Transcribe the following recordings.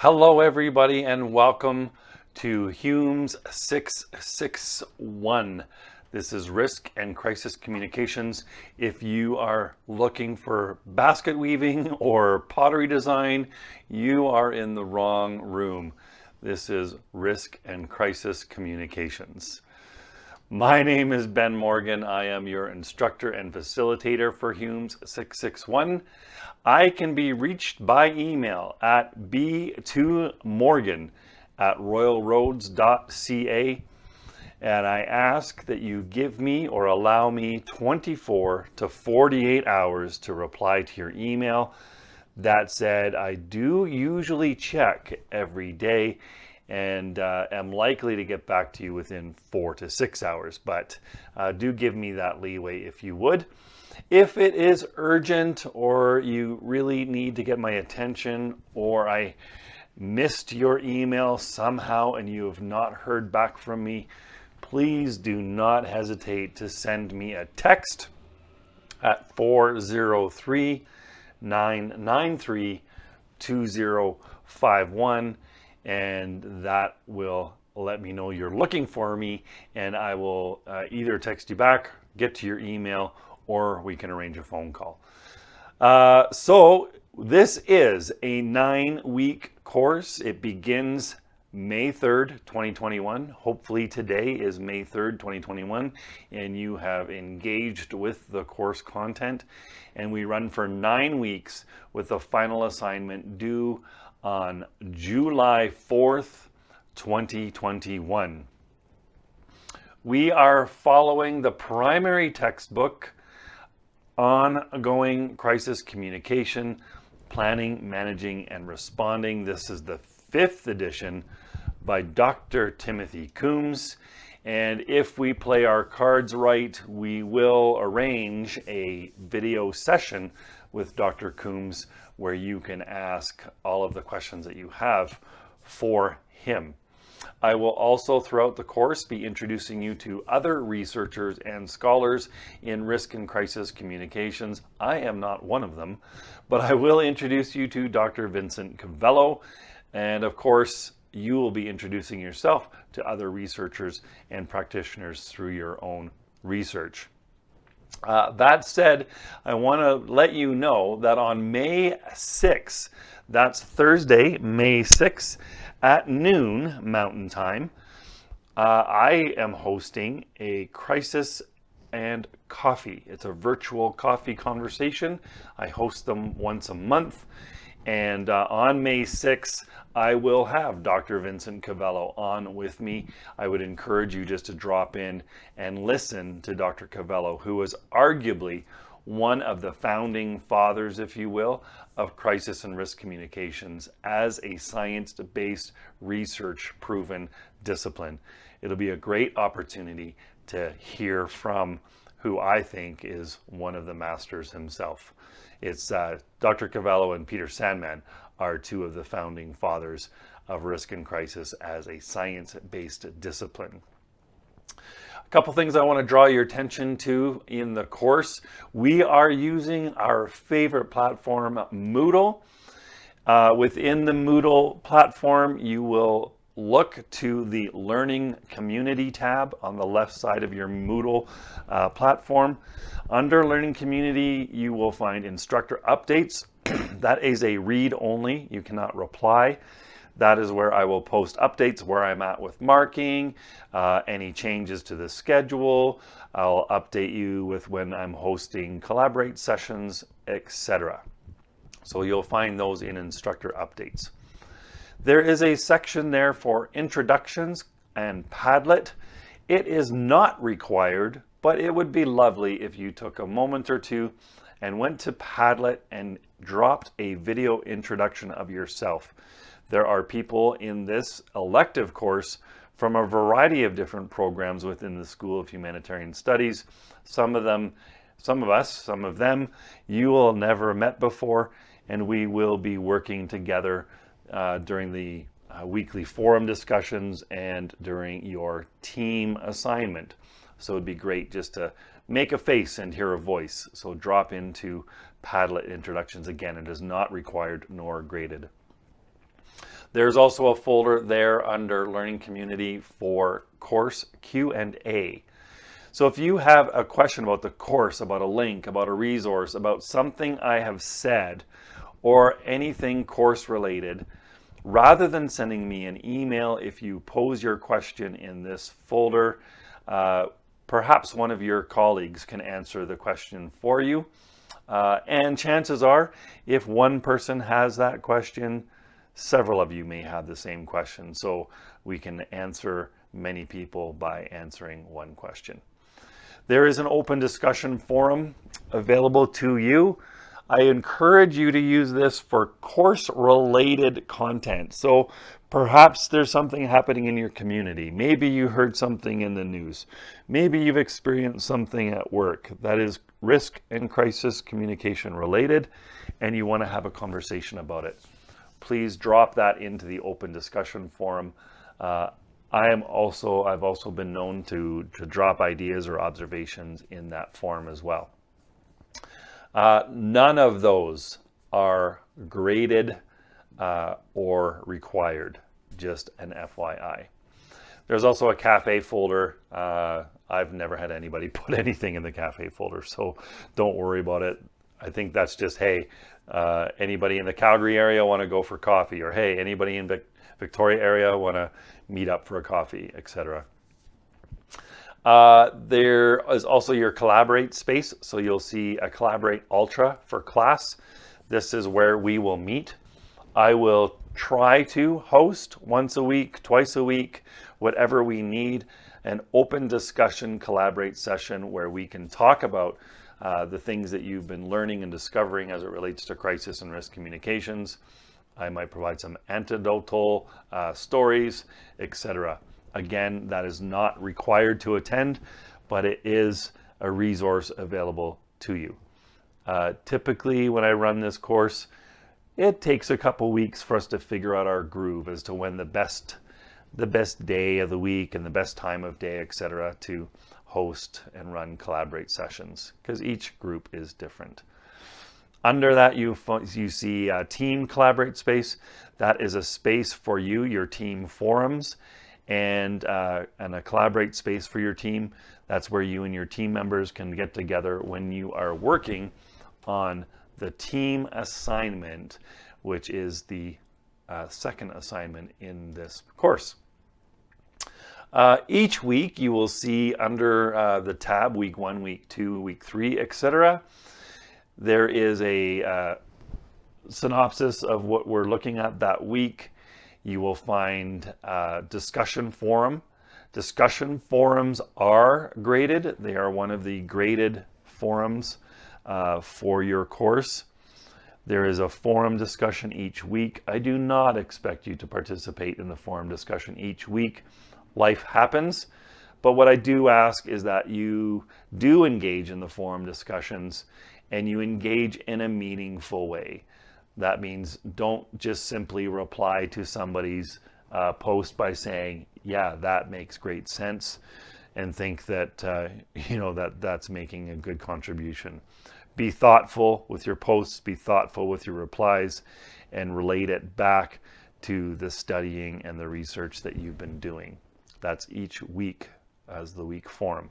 Hello everybody and welcome to HUMS 661. This is Risk and Crisis Communications. If you are looking for basket weaving or pottery design, you are in the wrong room. This is Risk and Crisis Communications. My name is Ben Morgan. I am your instructor and facilitator for HUMS 661. I can be reached by email at b2morgan@royalroads.ca, and I ask that you give me or allow me 24 to 48 hours to reply to your email. That said, I do usually check every day and am likely to get back to you within 4 to 6 hours, but do give me that leeway if you would. If it is urgent or you really need to get my attention, or I missed your email somehow and you have not heard back from me, please do not hesitate to send me a text at 403-993-2051, and that will let me know you're looking for me, and I will either text you back, get to your email, or we can arrange a phone call. So this is a 9-week course. It begins May 3rd, 2021. Hopefully today is May 3rd, 2021, and you have engaged with the course content. And we run for 9 weeks with the final assignment due on July 4th, 2021. We are following the primary textbook, Ongoing Crisis Communication, Planning, Managing, and Responding. This is the 5th edition by Dr. Timothy HUMS. And if we play our cards right, we will arrange a video session with Dr. HUMS where you can ask all of the questions that you have for him. I will also, throughout the course, be introducing you to other researchers and scholars in risk and crisis communications. I am not one of them, but I will introduce you to Dr. Vincent Cavello, and of course, you will be introducing yourself to other researchers and practitioners through your own research. That said, I want to let you know that on May 6th, that's Thursday, May 6th, at noon Mountain Time, I am hosting a Crisis and Coffee. It's a virtual coffee conversation. I host them once a month. And on May 6th, I will have Dr. Vincent Cavello on with me. I would encourage you just to drop in and listen to Dr. Cavello, who was arguably one of the founding fathers, if you will, of crisis and risk communications as a science-based, research-proven discipline. It'll be a great opportunity to hear from who I think is one of the masters himself. It's Dr. Cavello and Peter Sandman are two of the founding fathers of risk and crisis as a science-based discipline. A couple things I want to draw your attention to in the course. We are using our favorite platform, Moodle. Within the Moodle platform, you will look to the Learning Community tab on the left side of your Moodle platform. Under Learning Community, you will find instructor updates. That is a read only. You cannot reply. That is where I will post updates, where I'm at with marking, any changes to the schedule. I'll update you with when I'm hosting Collaborate sessions, etc. So you'll find those in instructor updates. There is a section there for introductions and Padlet. It is not required, but it would be lovely if you took a moment or two and went to Padlet and dropped a video introduction of yourself. There are people in this elective course from a variety of different programs within the School of Humanitarian Studies. Some of them, some of them, you will never met before, and we will be working together during the weekly forum discussions and during your team assignment. So it'd be great just to make a face and hear a voice. So drop into Padlet introductions. Again, it is not required nor graded. There's also a folder there under Learning Community for course Q&A. So if you have a question about the course, about a link, about a resource, about something I have said, or anything course related, rather than sending me an email, if you pose your question in this folder, perhaps one of your colleagues can answer the question for you. And chances are, if one person has that question, several of you may have the same question. So we can answer many people by answering one question. There is an open discussion forum available to you. I encourage you to use this for course-related content. So perhaps there's something happening in your community. Maybe you heard something in the news. Maybe you've experienced something at work that is risk and crisis communication related, and you want to have a conversation about it. Please drop that into the open discussion forum. I've also been known to drop ideas or observations in that forum as well. None of those are graded or required, just an FYI. There's also a cafe folder. I've never had anybody put anything in the cafe folder, so don't worry about it. I think that's just, hey, anybody in the Calgary area want to go for coffee, or hey, anybody in the Victoria area want to meet up for a coffee, etc. There is also your Collaborate space. So you'll see a Collaborate Ultra for class. This is where we will meet. I will try to host once a week, twice a week, whatever we need, an open discussion Collaborate session where we can talk about the things that you've been learning and discovering as it relates to crisis and risk communications. I might provide some anecdotal stories, etc. Again, that is not required to attend, but it is a resource available to you. Typically, when I run this course, it takes a couple weeks for us to figure out our groove as to when the best day of the week and the best time of day, etc., to host and run Collaborate sessions, because each group is different. Under that, you see a team Collaborate space. That is a space for you, your team forums, and a Collaborate space for your team. That's where you and your team members can get together when you are working on the team assignment, which is the second assignment in this course. Each week, you will see under the tab, week 1, week 2, week 3, etc., there is a synopsis of what we're looking at that week. You will find discussion forum. Discussion forums are graded. They are one of the graded forums for your course. There is a forum discussion each week. I do not expect you to participate in the forum discussion each week. Life happens. But what I do ask is that you do engage in the forum discussions and you engage in a meaningful way. That means don't just simply reply to somebody's post by saying, yeah, that makes great sense, and think that, that's making a good contribution. Be thoughtful with your posts, be thoughtful with your replies, and relate it back to the studying and the research that you've been doing. That's each week as the week forum.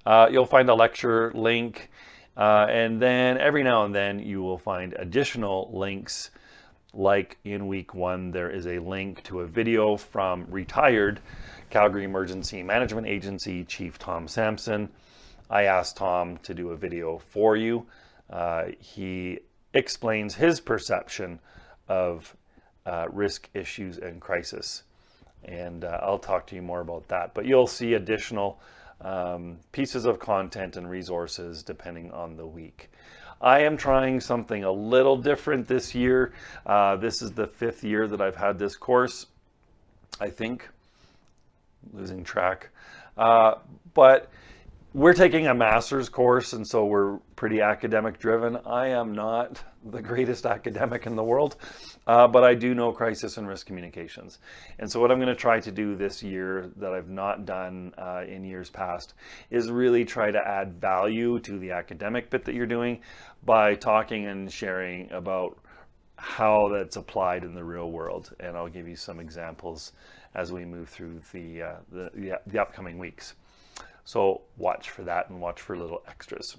You'll find a lecture link, and then every now and then you will find additional links. Like in week 1, there is a link to a video from retired Calgary Emergency Management Agency Chief Tom Sampson. I asked Tom to do a video for you. He explains his perception of risk issues and crisis. And I'll talk to you more about that. But you'll see additional pieces of content and resources depending on the week. I am trying something a little different this year. This is the 5th year that I've had this course, I think. Losing track. But we're taking a master's course, and so we're pretty academic driven. I am not the greatest academic in the world, but I do know crisis and risk communications. And so what I'm going to try to do this year that I've not done in years past is really try to add value to the academic bit that you're doing by talking and sharing about how that's applied in the real world. And I'll give you some examples as we move through the upcoming weeks. So watch for that and watch for little extras.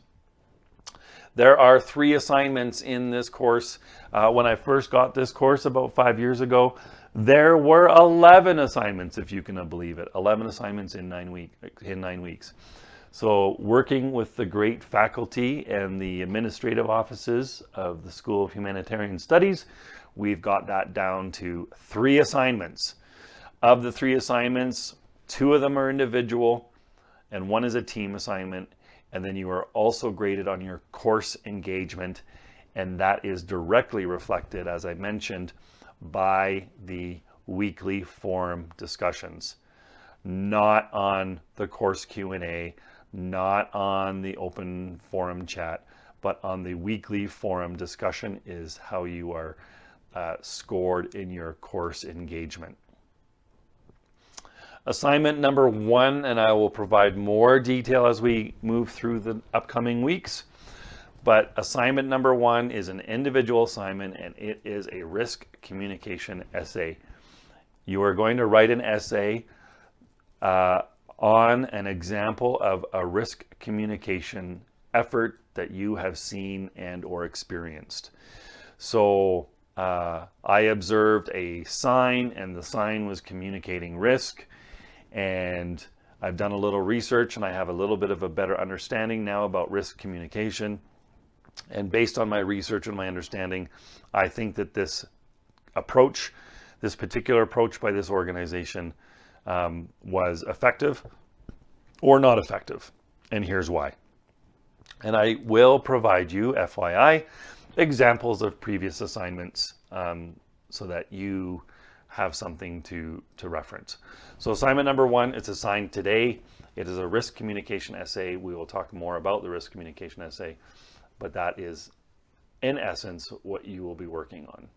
There are 3 assignments in this course. When I first got this course about 5 years ago, there were 11 assignments, if you can believe it. 11 assignments in 9 weeks. So working with the great faculty and the administrative offices of the School of Humanitarian Studies, we've got that down to 3 assignments. Of the 3 assignments, 2 of them are individual and 1 is a team assignment. And then you are also graded on your course engagement, and that is directly reflected, as I mentioned, by the weekly forum discussions. Not on the course Q&A, not on the open forum chat, but on the weekly forum discussion is how you are scored in your course engagement. Assignment number 1, and I will provide more detail as we move through the upcoming weeks, but assignment number 1 is an individual assignment, and it is a risk communication essay. You are going to write an essay on an example of a risk communication effort that you have seen and or experienced. So I observed a sign, and the sign was communicating risk. And I've done a little research, and I have a little bit of a better understanding now about risk communication. And based on my research and my understanding, I think that this approach, this particular approach by this organization was effective or not effective. And here's why. And I will provide you, FYI, examples of previous assignments so that you have something to reference. So assignment number 1, it's assigned today. It is a risk communication essay. We will talk more about the risk communication essay, but that is in essence what you will be working on.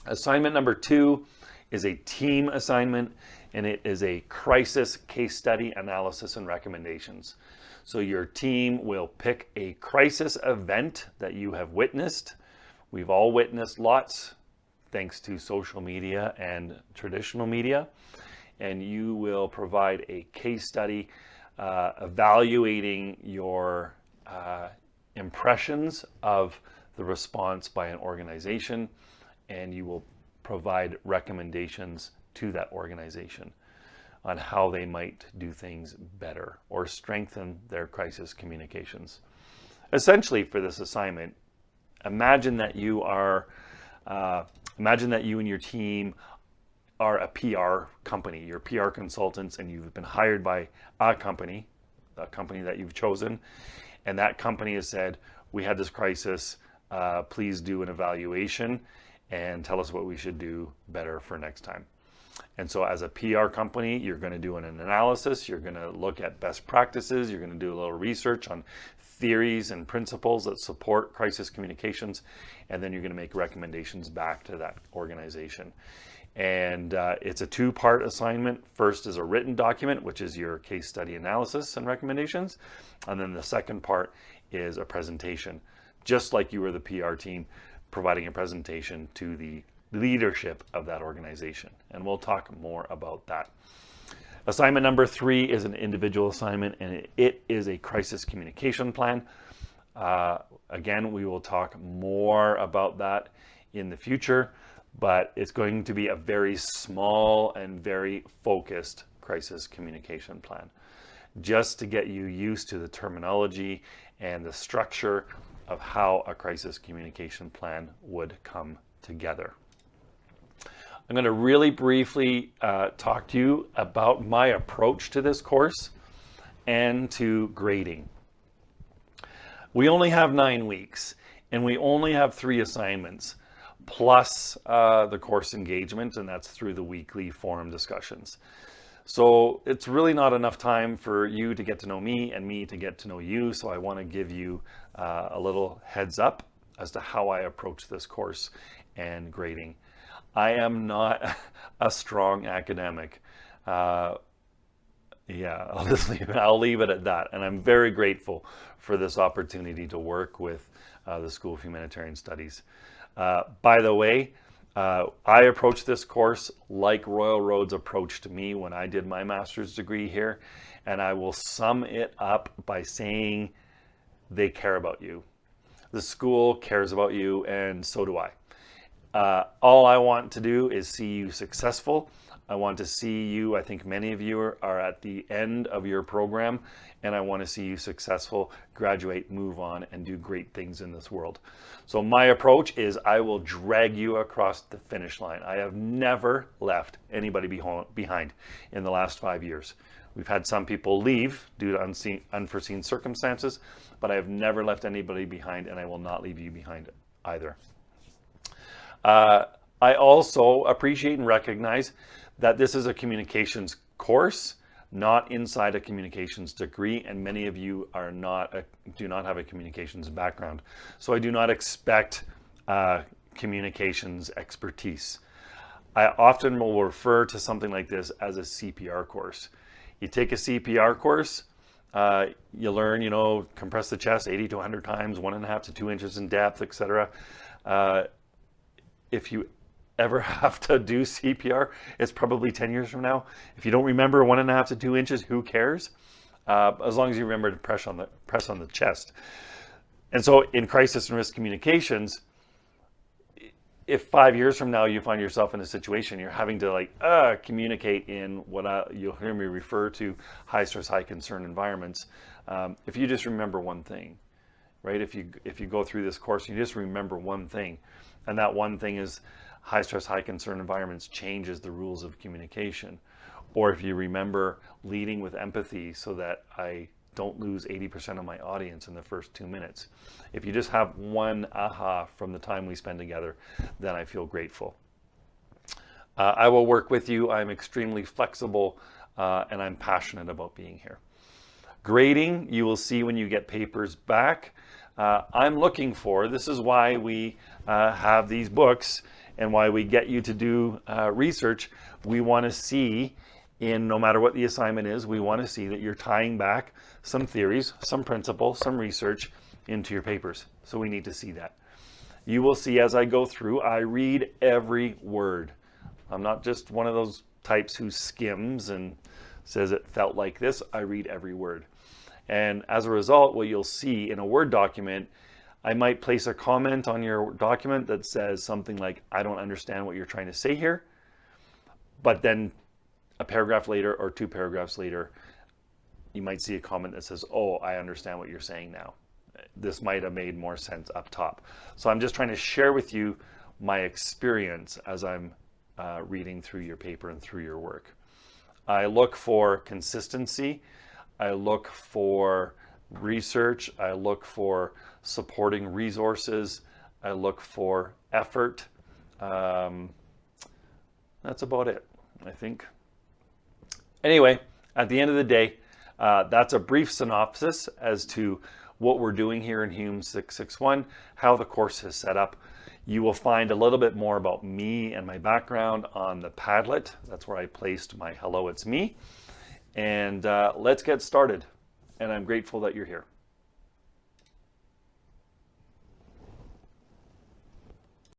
Assignment number 2 is a team assignment, and it is a crisis case study analysis and recommendations. So your team will pick a crisis event that you have witnessed. We've all witnessed lots, thanks to social media and traditional media, and you will provide a case study evaluating your impressions of the response by an organization, and you will provide recommendations to that organization on how they might do things better or strengthen their crisis communications. Essentially, for this assignment, imagine that you and your team are a PR company. You're PR consultants, and you've been hired by a company that you've chosen, and that company has said, we had this crisis, please do an evaluation and tell us what we should do better for next time. And so as a PR company, you're going to do an analysis, you're going to look at best practices, you're going to do a little research on theories and principles that support crisis communications, and then you're going to make recommendations back to that organization. And it's a 2-part assignment. First is a written document, which is your case study analysis and recommendations. And then the second part is a presentation, just like you were the PR team providing a presentation to the leadership of that organization. And we'll talk more about that. Assignment number 3 is an individual assignment, and it is a crisis communication plan. Again, we will talk more about that in the future, but it's going to be a very small and very focused crisis communication plan, just to get you used to the terminology and the structure of how a crisis communication plan would come together. I'm going to really briefly talk to you about my approach to this course and to grading. We only have 9 weeks, and we only have 3 assignments, plus the course engagement, and that's through the weekly forum discussions. So it's really not enough time for you to get to know me and me to get to know you, so I want to give you a little heads up as to how I approach this course and grading. I am not a strong academic. I'll leave it at that. And I'm very grateful for this opportunity to work with the School of Humanitarian Studies. By the way, I approach this course like Royal Roads approached me when I did my master's degree here, and I will sum it up by saying they care about you. The school cares about you, and so do I. All I want to do is see you successful. I want to see you, I think many of you are at the end of your program, and I want to see you successful, graduate, move on, and do great things in this world. So my approach is I will drag you across the finish line. I have never left anybody behind in the last 5 years. We've had some people leave due to unforeseen circumstances, but I have never left anybody behind, and I will not leave you behind either. I also appreciate and recognize that this is a communications course, not inside a communications degree, and many of you do not have a communications background. So I do not expect communications expertise. I often will refer to something like this as a CPR course. You take a CPR course, you learn, compress the chest 80 to 100 times, 1.5 to 2 inches in depth, etc. If you ever have to do CPR, it's probably 10 years from now. If you don't remember 1.5 to 2 inches, who cares? As long as you remember to press on the chest. And so in crisis and risk communications, if 5 years from now you find yourself in a situation you're having to communicate in what you'll hear me refer to high stress, high concern environments, if you just remember one thing, right? If you go through this course, you just remember one thing, and that one thing is high stress, high concern environments changes the rules of communication. Or if you remember leading with empathy so that I don't lose 80% of my audience in the first 2 minutes. If you just have one aha from the time we spend together, then I feel grateful. I will work with you. I'm extremely flexible and I'm passionate about being here. Grading, you will see when you get papers back. I'm looking for, this is why we have these books and why we get you to do research. We want to see, no matter what the assignment is, we want to see that you're tying back some theories, some principles, some research into your papers. So we need to see that. You will see as I go through, I read every word. I'm not just one of those types who skims and says it felt like this. I read every word. And as a result, what you'll see in a Word document, I might place a comment on your document that says something like, I don't understand what you're trying to say here. But then a paragraph later or 2 paragraphs later, you might see a comment that says, oh, I understand what you're saying now. This might have made more sense up top. So I'm just trying to share with you my experience as I'm reading through your paper and through your work. I look for consistency. I look for research. I look for supporting resources. I look for effort. That's about it, I think. Anyway, at the end of the day, that's a brief synopsis as to what we're doing here in HUMS 661, how the course is set up. You will find a little bit more about me and my background on the Padlet. That's where I placed my hello, it's me. And let's get started. And I'm grateful that you're here.